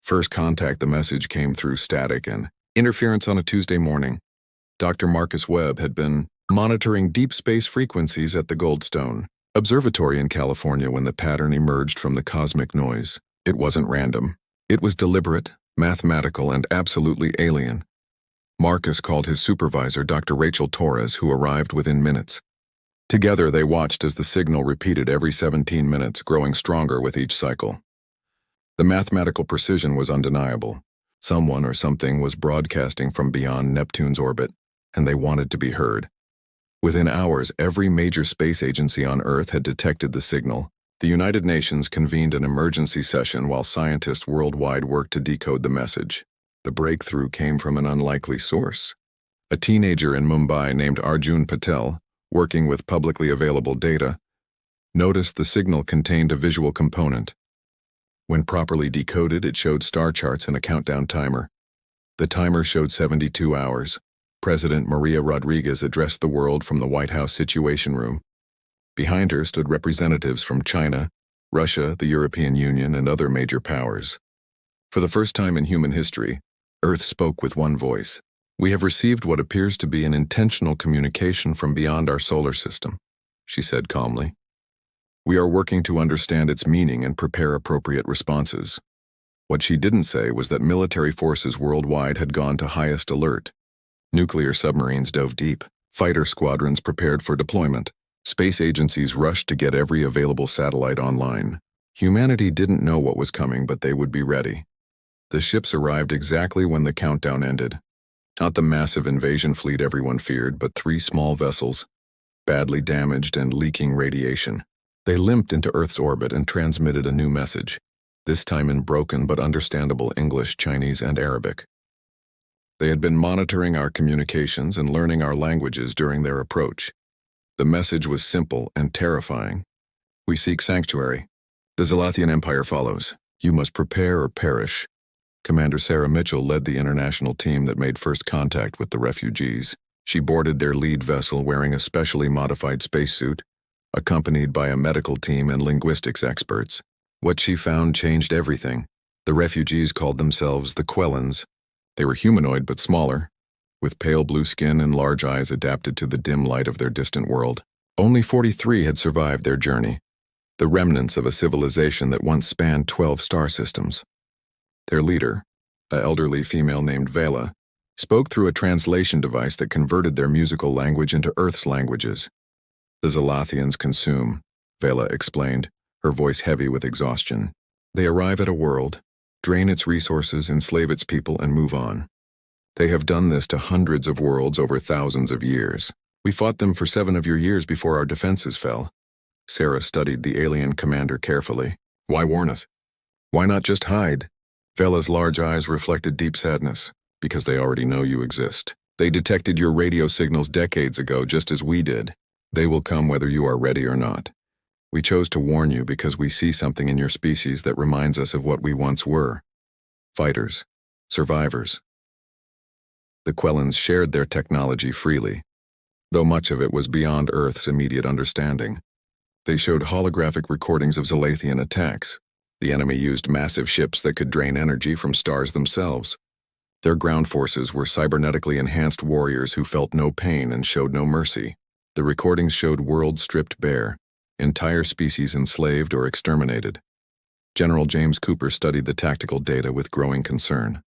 First contact, the message came through static and interference on a Tuesday morning. Dr. Marcus Webb had been monitoring deep space frequencies at the Goldstone Observatory in California when the pattern emerged from the cosmic noise. It wasn't random. It was deliberate, mathematical, and absolutely alien. Marcus called his supervisor, Dr. Rachel Torres, who arrived within minutes. Together, they watched as the signal repeated every 17 minutes, growing stronger with each cycle. The mathematical precision was undeniable. Someone or something was broadcasting from beyond Neptune's orbit, and they wanted to be heard. Within hours, every major space agency on Earth had detected the signal. The United Nations convened an emergency session while scientists worldwide worked to decode the message. The breakthrough came from an unlikely source. A teenager in Mumbai named Arjun Patel, working with publicly available data, noticed the signal contained a visual component. When properly decoded, it showed star charts and a countdown timer. The timer showed 72 hours. President Maria Rodriguez addressed the world from the White House Situation Room. Behind her stood representatives from China, Russia, the European Union, and other major powers. For the first time in human history, Earth spoke with one voice. "We have received what appears to be an intentional communication from beyond our solar system," she said calmly. "We are working to understand its meaning and prepare appropriate responses." What she didn't say was that military forces worldwide had gone to highest alert. Nuclear submarines dove deep. Fighter squadrons prepared for deployment. Space agencies rushed to get every available satellite online. Humanity didn't know what was coming, but they would be ready. The ships arrived exactly when the countdown ended. Not the massive invasion fleet everyone feared, but 3 small vessels, badly damaged and leaking radiation. They limped into Earth's orbit and transmitted a new message, this time in broken but understandable English, Chinese, and Arabic. They had been monitoring our communications and learning our languages during their approach. The message was simple and terrifying. "We seek sanctuary. The Zalathian Empire follows. You must prepare or perish." Commander Sarah Mitchell led the international team that made first contact with the refugees. She boarded their lead vessel wearing a specially modified spacesuit, accompanied by a medical team and linguistics experts. What she found changed everything. The refugees called themselves the Quellans. They were humanoid but smaller, with pale blue skin and large eyes adapted to the dim light of their distant world. Only 43 had survived their journey, the remnants of a civilization that once spanned 12 star systems. Their leader, an elderly female named Vela, spoke through a translation device that converted their musical language into Earth's languages. "The Zalathians consume," Vela explained, her voice heavy with exhaustion. "They arrive at a world, drain its resources, enslave its people, and move on. They have done this to hundreds of worlds over thousands of years. We fought them for 7 of your years before our defenses fell." Sarah studied the alien commander carefully. "Why warn us? Why not just hide?" Vela's large eyes reflected deep sadness. "Because they already know you exist. They detected your radio signals decades ago, just as we did. They will come whether you are ready or not. We chose to warn you because we see something in your species that reminds us of what we once were. Fighters. Survivors." The Quellans shared their technology freely, though much of it was beyond Earth's immediate understanding. They showed holographic recordings of Zalathian attacks. The enemy used massive ships that could drain energy from stars themselves. Their ground forces were cybernetically enhanced warriors who felt no pain and showed no mercy. The recordings showed worlds stripped bare, entire species enslaved or exterminated. General James Cooper studied the tactical data with growing concern.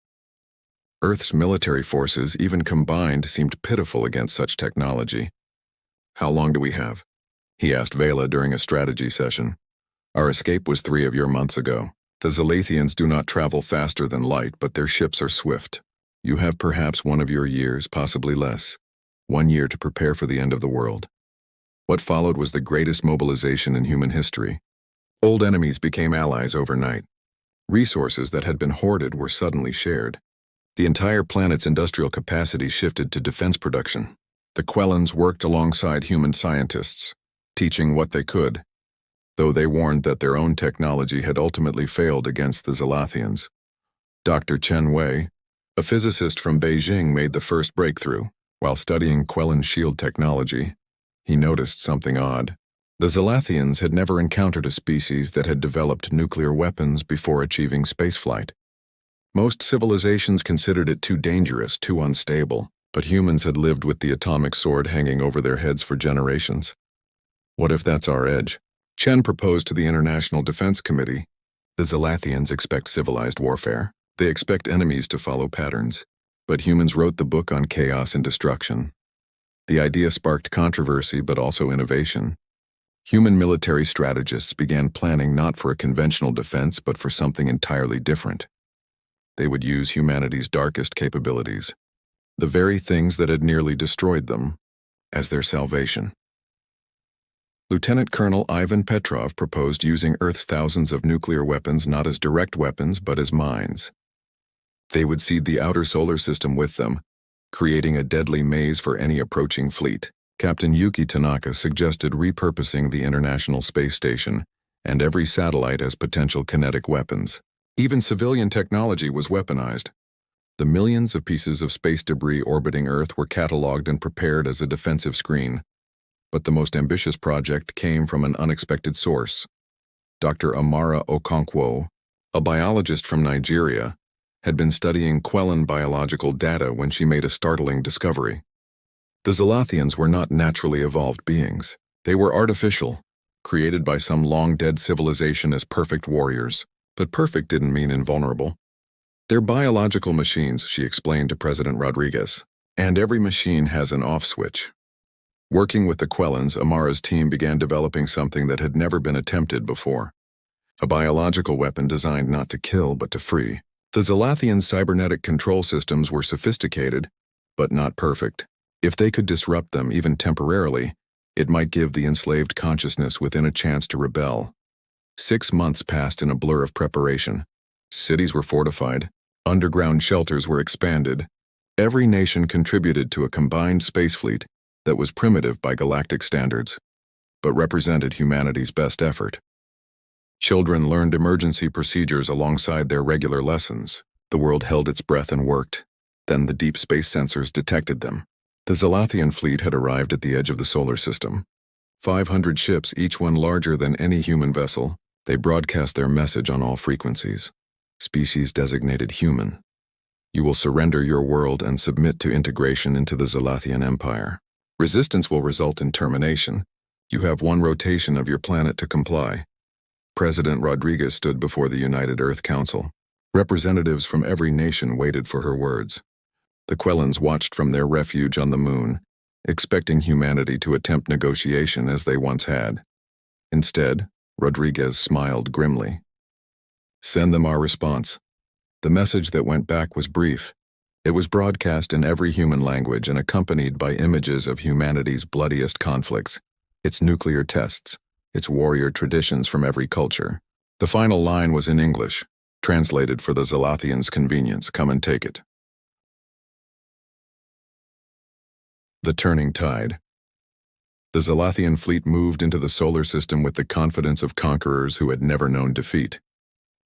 Earth's military forces, even combined, seemed pitiful against such technology. "How long do we have?" he asked Vela during a strategy session. "Our escape was 3 of your months ago. The Zalathians do not travel faster than light, but their ships are swift. You have perhaps 1 of your years, possibly less. 1 year to prepare for the end of the world." What followed was the greatest mobilization in human history. Old enemies became allies overnight. Resources that had been hoarded were suddenly shared. The entire planet's industrial capacity shifted to defense production. The Quellans worked alongside human scientists, teaching what they could, though they warned that their own technology had ultimately failed against the Zalathians. Dr. Chen Wei, a physicist from Beijing, made the first breakthrough. While studying Quellan shield technology, he noticed something odd. The Zalathians had never encountered a species that had developed nuclear weapons before achieving spaceflight. Most civilizations considered it too dangerous, too unstable, but humans had lived with the atomic sword hanging over their heads for generations. What if that's our edge? Chen proposed to the International Defense Committee. The Zalathians expect civilized warfare. They expect enemies to follow patterns. But humans wrote the book on chaos and destruction. The idea sparked controversy but also innovation. Human military strategists began planning not for a conventional defense but for something entirely different. They would use humanity's darkest capabilities, the very things that had nearly destroyed them, as their salvation. Lieutenant Colonel Ivan Petrov proposed using Earth's thousands of nuclear weapons not as direct weapons but as mines. They would seed the outer solar system with them, creating a deadly maze for any approaching fleet. Captain Yuki Tanaka suggested repurposing the International Space Station and every satellite as potential kinetic weapons. Even civilian technology was weaponized. The millions of pieces of space debris orbiting Earth were cataloged and prepared as a defensive screen. But the most ambitious project came from an unexpected source. Dr. Amara Okonkwo, a biologist from Nigeria, had been studying Quellan biological data when she made a startling discovery. The Zalathians were not naturally evolved beings. They were artificial, created by some long-dead civilization as perfect warriors. But perfect didn't mean invulnerable. They're biological machines, she explained to President Rodriguez. And every machine has an off switch. Working with the Quellans, Amara's team began developing something that had never been attempted before. A biological weapon designed not to kill but to free. The Zalathian cybernetic control systems were sophisticated, but not perfect. If they could disrupt them, even temporarily, it might give the enslaved consciousness within a chance to rebel. 6 months passed in a blur of preparation. Cities were fortified. Underground shelters were expanded. Every nation contributed to a combined space fleet that was primitive by galactic standards, but represented humanity's best effort. Children learned emergency procedures alongside their regular lessons. The world held its breath and worked. Then the deep space sensors detected them. The Zalathian fleet had arrived at the edge of the solar system. 500 ships, each one larger than any human vessel. They broadcast their message on all frequencies. Species designated human. You will surrender your world and submit to integration into the Zalathian Empire. Resistance will result in termination. You have 1 rotation of your planet to comply. President Rodriguez stood before the United Earth Council. Representatives from every nation waited for her words. The Quellans watched from their refuge on the moon, expecting humanity to attempt negotiation as they once had. Instead, Rodriguez smiled grimly. Send them our response. The message that went back was brief. It was broadcast in every human language and accompanied by images of humanity's bloodiest conflicts, its nuclear tests, its warrior traditions from every culture. The final line was in English, translated for the Zalathians' convenience. Come and take it. The turning tide. The Zalathian fleet moved into the solar system with the confidence of conquerors who had never known defeat.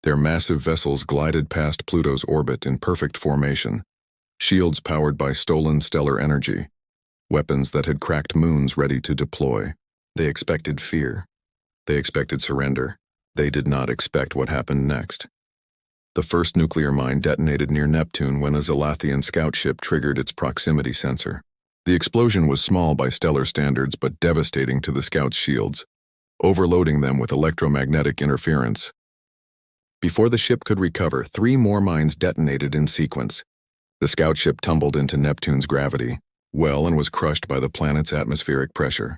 Their massive vessels glided past Pluto's orbit in perfect formation, shields powered by stolen stellar energy, weapons that had cracked moons ready to deploy. They expected fear. They expected surrender. They did not expect what happened next. The first nuclear mine detonated near Neptune when a Zalathian scout ship triggered its proximity sensor. The explosion was small by stellar standards but devastating to the scout's shields, overloading them with electromagnetic interference. Before the ship could recover, 3 more mines detonated in sequence. The scout ship tumbled into Neptune's gravity well and was crushed by the planet's atmospheric pressure.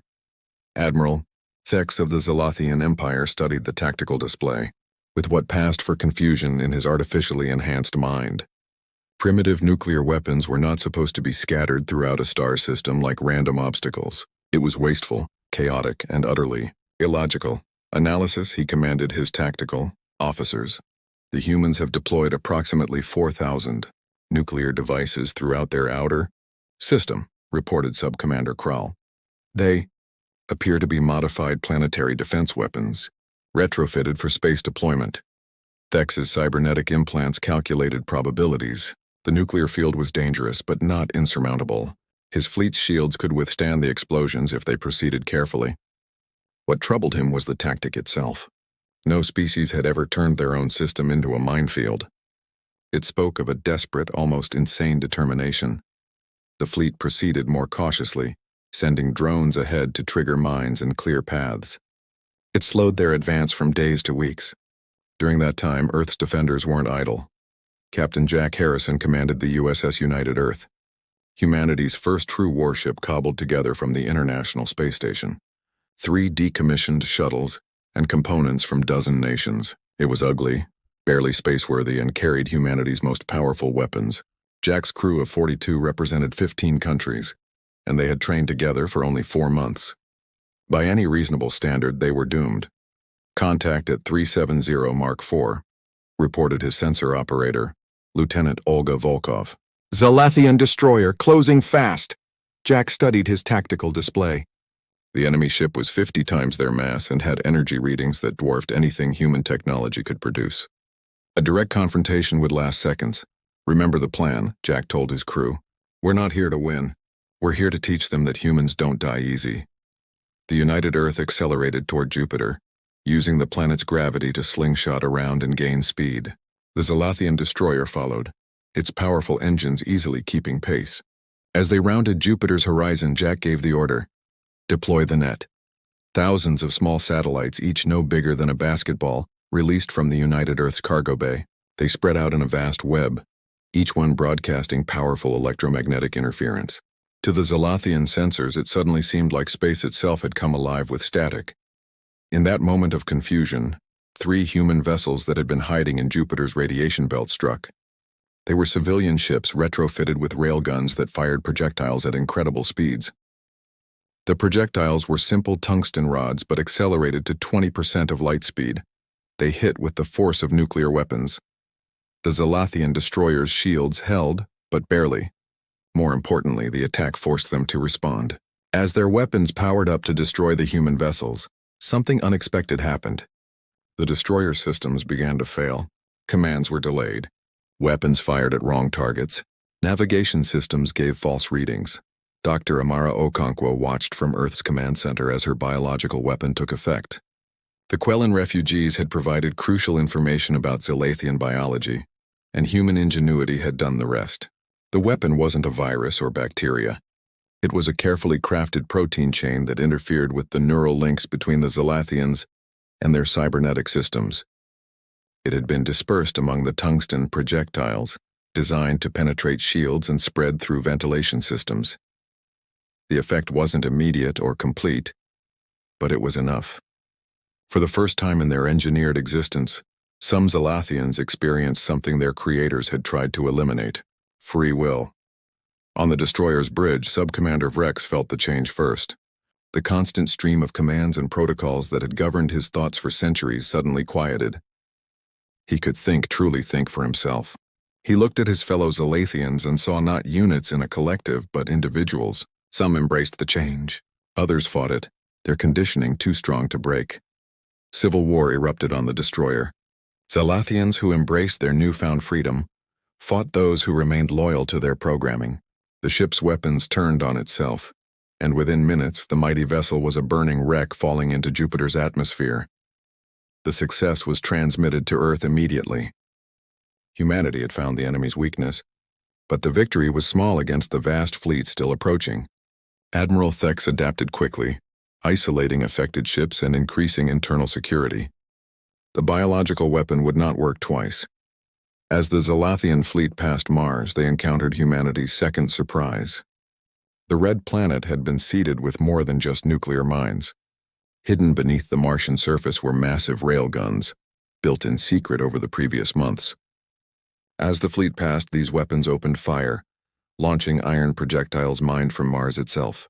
Admiral Thex of the Zalathian Empire studied the tactical display, with what passed for confusion in his artificially enhanced mind. Primitive nuclear weapons were not supposed to be scattered throughout a star system like random obstacles. It was wasteful, chaotic, and utterly illogical. Analysis, he commanded his tactical officers. The humans have deployed approximately 4,000 nuclear devices throughout their outer system, reported Subcommander Krall. They appear to be modified planetary defense weapons, retrofitted for space deployment. Thex's cybernetic implants calculated probabilities. The nuclear field was dangerous but not insurmountable. His fleet's shields could withstand the explosions if they proceeded carefully. What troubled him was the tactic itself. No species had ever turned their own system into a minefield. It spoke of a desperate, almost insane determination. The fleet proceeded more cautiously, sending drones ahead to trigger mines and clear paths. It slowed their advance from days to weeks. During that time, Earth's defenders weren't idle. Captain Jack Harrison commanded the USS United Earth, humanity's first true warship cobbled together from the International Space Station. 3 decommissioned shuttles and components from dozen nations. It was ugly, barely spaceworthy, and carried humanity's most powerful weapons. Jack's crew of 42 represented 15 countries, and they had trained together for only 4 months. By any reasonable standard, they were doomed. Contact at 370 Mark IV, reported his sensor operator, Lieutenant Olga Volkov. Zalathian destroyer, closing fast. Jack studied his tactical display. The enemy ship was 50 times their mass and had energy readings that dwarfed anything human technology could produce. A direct confrontation would last seconds. Remember the plan, Jack told his crew. We're not here to win. We're here to teach them that humans don't die easy. The United Earth accelerated toward Jupiter, using the planet's gravity to slingshot around and gain speed. The Zalathian destroyer followed, its powerful engines easily keeping pace. As they rounded Jupiter's horizon, Jack gave the order, deploy the net. Thousands of small satellites, each no bigger than a basketball, released from the United Earth's cargo bay. They spread out in a vast web, each one broadcasting powerful electromagnetic interference. To the Zalathian sensors, it suddenly seemed like space itself had come alive with static. In that moment of confusion, 3 human vessels that had been hiding in Jupiter's radiation belt struck. They were civilian ships retrofitted with railguns that fired projectiles at incredible speeds. The projectiles were simple tungsten rods but accelerated to 20% of light speed. They hit with the force of nuclear weapons. The Zalathian destroyer's shields held, but barely. More importantly, the attack forced them to respond. As their weapons powered up to destroy the human vessels, something unexpected happened. The destroyer systems began to fail. Commands were delayed. Weapons fired at wrong targets. Navigation systems gave false readings. Dr. Amara Okonkwo watched from Earth's command center as her biological weapon took effect. The Quellan refugees had provided crucial information about Zalathian biology, and human ingenuity had done the rest. The weapon wasn't a virus or bacteria. It was a carefully crafted protein chain that interfered with the neural links between the Zalathians and their cybernetic systems. It had been dispersed among the tungsten projectiles, designed to penetrate shields and spread through ventilation systems. The effect wasn't immediate or complete, but it was enough. For the first time in their engineered existence, some Zalathians experienced something their creators had tried to eliminate: free will. On the destroyer's bridge, Subcommander Vrex felt the change first. The constant stream of commands and protocols that had governed his thoughts for centuries suddenly quieted. He could truly think for himself. He looked at his fellow Zalathians and saw not units in a collective, but individuals. Some embraced the change. Others fought it, their conditioning too strong to break. Civil war erupted on the destroyer. Zalathians who embraced their newfound freedom fought those who remained loyal to their programming. The ship's weapons turned on itself, and within minutes the mighty vessel was a burning wreck falling into Jupiter's atmosphere. The success was transmitted to Earth immediately. Humanity had found the enemy's weakness, but the victory was small against the vast fleet still approaching. Admiral Thex adapted quickly, isolating affected ships and increasing internal security. The biological weapon would not work twice. As the Zalathian fleet passed Mars, they encountered humanity's second surprise. The Red Planet had been seeded with more than just nuclear mines. Hidden beneath the Martian surface were massive railguns, built in secret over the previous months. As the fleet passed, these weapons opened fire, launching iron projectiles mined from Mars itself.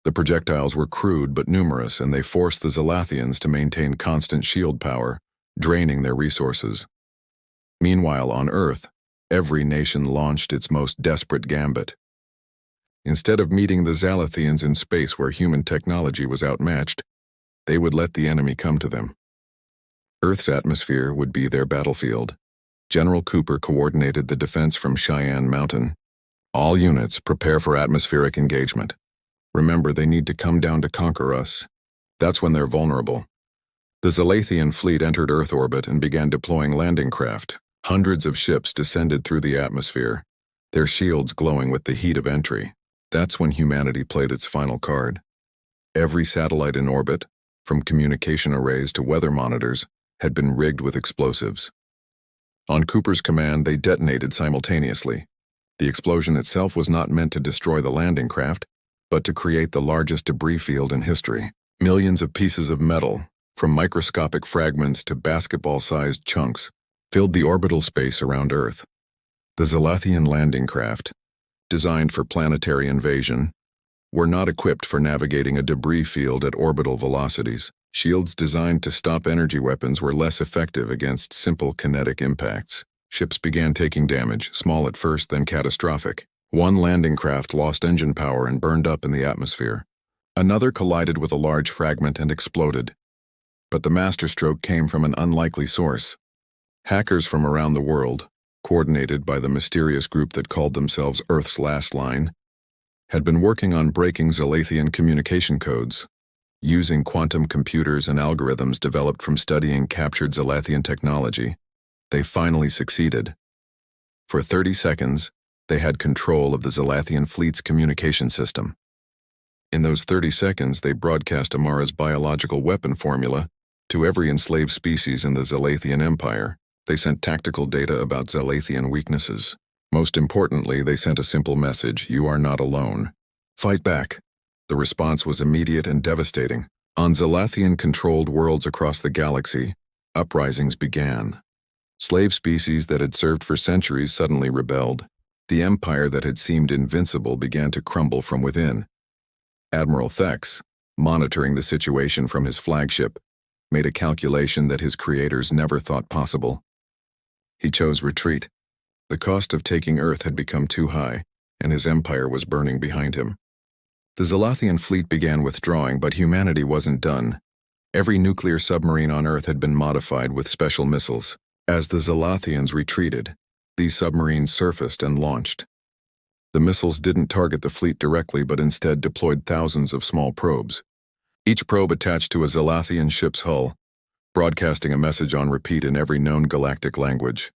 The projectiles were crude but numerous, and they forced the Zalathians to maintain constant shield power, draining their resources. Meanwhile, on Earth, every nation launched its most desperate gambit. Instead of meeting the Zalathians in space where human technology was outmatched, they would let the enemy come to them. Earth's atmosphere would be their battlefield. General Cooper coordinated the defense from Cheyenne Mountain. All units prepare for atmospheric engagement. Remember, they need to come down to conquer us. That's when they're vulnerable. The Zalathian fleet entered Earth orbit and began deploying landing craft, Hundreds of ships descended through the atmosphere, their shields glowing with the heat of entry. That's when humanity played its final card. Every satellite in orbit, from communication arrays to weather monitors, had been rigged with explosives. On Cooper's command, they detonated simultaneously. The explosion itself was not meant to destroy the landing craft, but to create the largest debris field in history. Millions of pieces of metal, from microscopic fragments to basketball-sized chunks, filled the orbital space around Earth. The Zalathian landing craft, designed for planetary invasion, were not equipped for navigating a debris field at orbital velocities. Shields designed to stop energy weapons were less effective against simple kinetic impacts. Ships began taking damage, small at first, then catastrophic. One landing craft lost engine power and burned up in the atmosphere. Another collided with a large fragment and exploded. But the masterstroke came from an unlikely source. Hackers from around the world, coordinated by the mysterious group that called themselves Earth's Last Line, had been working on breaking Zalathian communication codes. Using quantum computers and algorithms developed from studying captured Zalathian technology, they finally succeeded. For 30 seconds, they had control of the Zalathian fleet's communication system. In those 30 seconds, they broadcast Amara's biological weapon formula to every enslaved species in the Zalathian Empire. They sent tactical data about Zalathian weaknesses. Most importantly, they sent a simple message: you are not alone. Fight back. The response was immediate and devastating. On Zalathian-controlled worlds across the galaxy, uprisings began. Slave species that had served for centuries suddenly rebelled. The empire that had seemed invincible began to crumble from within. Admiral Thex, monitoring the situation from his flagship, made a calculation that his creators never thought possible. He chose retreat. The cost of taking Earth had become too high, and his empire was burning behind him. The Zalathian fleet began withdrawing, but humanity wasn't done. Every nuclear submarine on Earth had been modified with special missiles. As the Zalathians retreated, these submarines surfaced and launched. The missiles didn't target the fleet directly, but instead deployed thousands of small probes. Each probe attached to a Zalathian ship's hull, broadcasting a message on repeat in every known galactic language.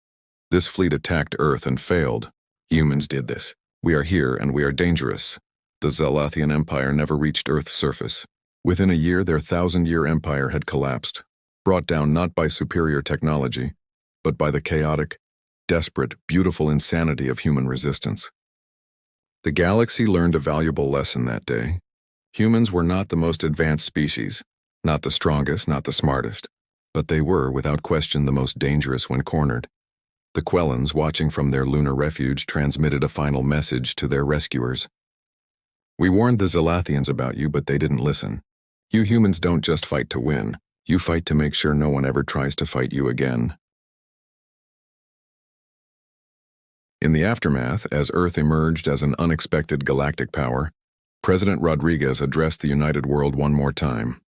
This fleet attacked Earth and failed. Humans did this. We are here and we are dangerous. The Zalathian Empire never reached Earth's surface. Within a year, their 1,000-year empire had collapsed, brought down not by superior technology, but by the chaotic, desperate, beautiful insanity of human resistance. The galaxy learned a valuable lesson that day. Humans were not the most advanced species, not the strongest, not the smartest, but they were, without question, the most dangerous when cornered. The Quellans, watching from their lunar refuge, transmitted a final message to their rescuers. We warned the Zalathians about you, but they didn't listen. You humans don't just fight to win. You fight to make sure no one ever tries to fight you again. In the aftermath, as Earth emerged as an unexpected galactic power, President Rodriguez addressed the united world one more time.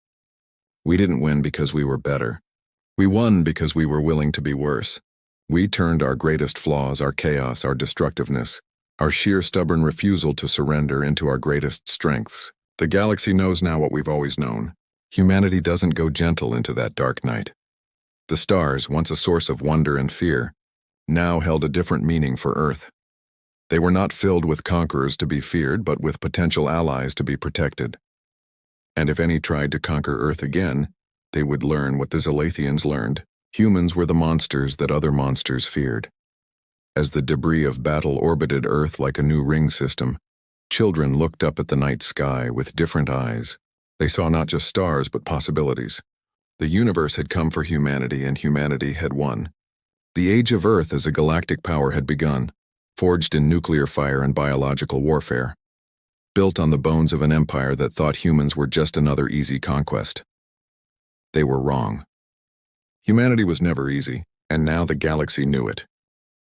We didn't win because we were better. We won because we were willing to be worse. We turned our greatest flaws, our chaos, our destructiveness, our sheer stubborn refusal to surrender into our greatest strengths. The galaxy knows now what we've always known. Humanity doesn't go gentle into that dark night. The stars, once a source of wonder and fear, now held a different meaning for Earth. They were not filled with conquerors to be feared, but with potential allies to be protected. And if any tried to conquer Earth again, they would learn what the Zalathians learned. Humans were the monsters that other monsters feared. As the debris of battle orbited Earth like a new ring system, children looked up at the night sky with different eyes. They saw not just stars, but possibilities. The universe had come for humanity, and humanity had won. The age of Earth as a galactic power had begun, forged in nuclear fire and biological warfare, built on the bones of an empire that thought humans were just another easy conquest. They were wrong. Humanity was never easy, and now the galaxy knew it.